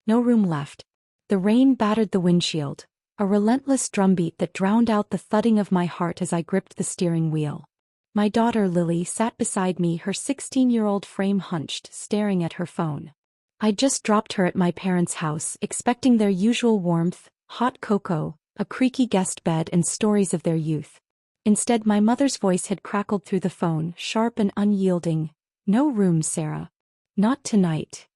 No room left. The rain battered the windshield, a relentless drumbeat that drowned out the thudding of my heart as I gripped the steering wheel. My daughter Lily sat beside me, her 16-year-old frame hunched, staring at her phone. I'd just dropped her at my parents' house, expecting their usual warmth, hot cocoa, a creaky guest bed and stories of their youth. Instead, my mother's voice had crackled through the phone, sharp and unyielding. "No room, Sarah. Not tonight."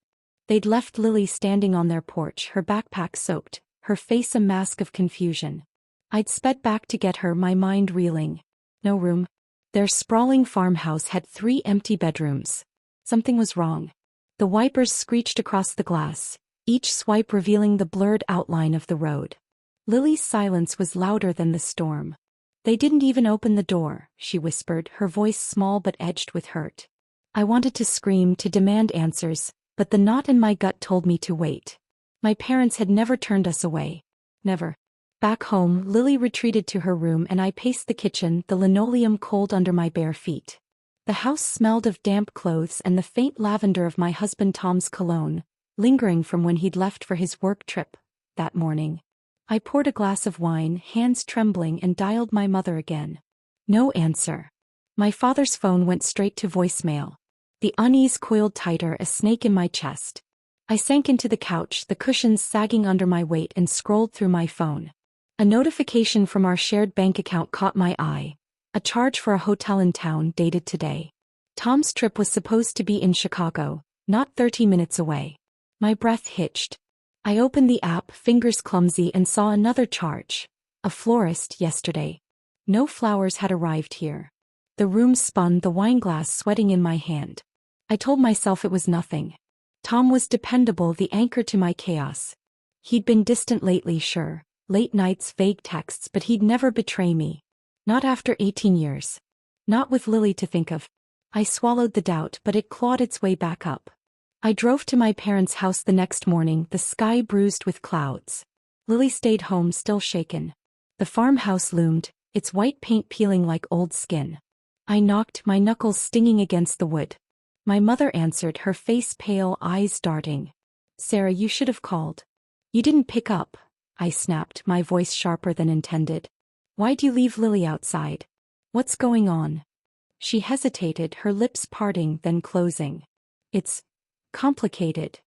They'd left Lily standing on their porch, her backpack soaked, her face a mask of confusion. I'd sped back to get her, my mind reeling. No room. Their sprawling farmhouse had 3 empty bedrooms. Something was wrong. The wipers screeched across the glass, each swipe revealing the blurred outline of the road. Lily's silence was louder than the storm. "They didn't even open the door," she whispered, her voice small but edged with hurt. I wanted to scream, to demand answers, but the knot in my gut told me to wait. My parents had never turned us away. Never. Back home, Lily retreated to her room and I paced the kitchen, the linoleum cold under my bare feet. The house smelled of damp clothes and the faint lavender of my husband Tom's cologne, lingering from when he'd left for his work trip that morning. I poured a glass of wine, hands trembling, and dialed my mother again. No answer. My father's phone went straight to voicemail. The unease coiled tighter, a snake in my chest. I sank into the couch, the cushions sagging under my weight, and scrolled through my phone. A notification from our shared bank account caught my eye. A charge for a hotel in town, dated today. Tom's trip was supposed to be in Chicago, not 30 minutes away. My breath hitched. I opened the app, fingers clumsy, and saw another charge. A florist yesterday. No flowers had arrived here. The room spun, the wineglass sweating in my hand. I told myself it was nothing. Tom was dependable, the anchor to my chaos. He'd been distant lately, sure. Late nights, vague texts, but he'd never betray me. Not after 18 years. Not with Lily to think of. I swallowed the doubt, but it clawed its way back up. I drove to my parents' house the next morning, the sky bruised with clouds. Lily stayed home, still shaken. The farmhouse loomed, its white paint peeling like old skin. I knocked, my knuckles stinging against the wood. My mother answered, her face pale, eyes darting. "Sarah, you should have called." "You didn't pick up," I snapped, my voice sharper than intended. "Why'd you leave Lily outside? What's going on?" She hesitated, her lips parting, then closing. "It's complicated."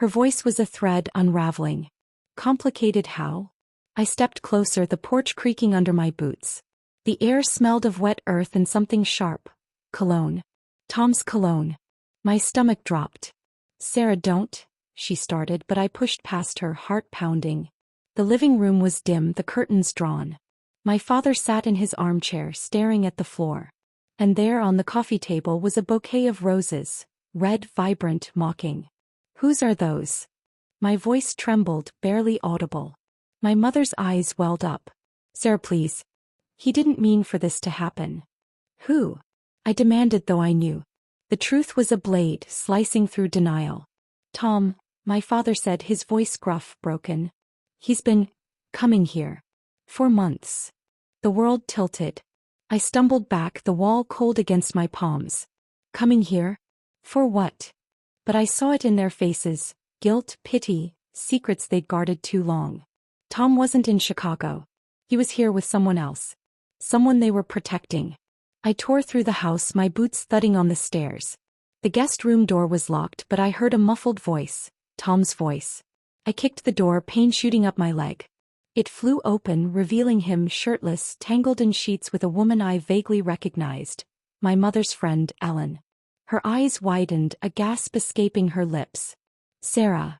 Her voice was a thread unraveling. Complicated how? I stepped closer, the porch creaking under my boots. The air smelled of wet earth and something sharp. Cologne. Tom's cologne. My stomach dropped. "Sarah, don't," she started, but I pushed past her, heart pounding. The living room was dim, the curtains drawn. My father sat in his armchair, staring at the floor. And there on the coffee table was a bouquet of roses, red, vibrant, mocking. "Whose are those?" My voice trembled, barely audible. My mother's eyes welled up. "Sarah, please. He didn't mean for this to happen." "Who?" I demanded, though I knew. The truth was a blade, slicing through denial. "Tom," my father said, his voice gruff, broken. "He's been coming here. For months." The world tilted. I stumbled back, the wall cold against my palms. Coming here? For what? But I saw it in their faces, guilt, pity, secrets they'd guarded too long. Tom wasn't in Chicago. He was here with someone else. Someone they were protecting. I tore through the house, my boots thudding on the stairs. The guest room door was locked, but I heard a muffled voice, Tom's voice. I kicked the door, pain shooting up my leg. It flew open, revealing him shirtless, tangled in sheets with a woman I vaguely recognized, my mother's friend, Ellen. Her eyes widened, a gasp escaping her lips. "Sarah."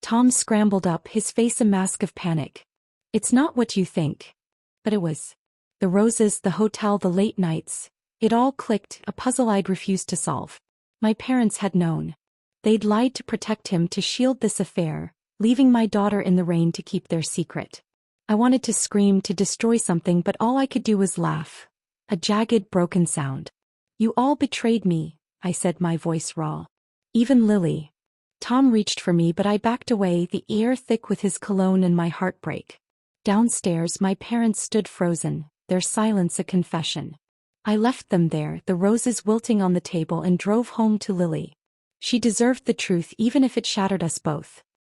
Tom scrambled up, his face a mask of panic. "It's not what you think." But it was. The roses, the hotel, the late nights. It all clicked, a puzzle I'd refused to solve. My parents had known. They'd lied to protect him, to shield this affair, leaving my daughter in the rain to keep their secret. I wanted to scream, to destroy something, but all I could do was laugh. A jagged, broken sound. "You all betrayed me," I said, my voice raw. "Even Lily." Tom reached for me, but I backed away, the air thick with his cologne and my heartbreak. Downstairs, my parents stood frozen, their silence a confession. I left them there, the roses wilting on the table, and drove home to Lily. She deserved the truth, even if it shattered us both.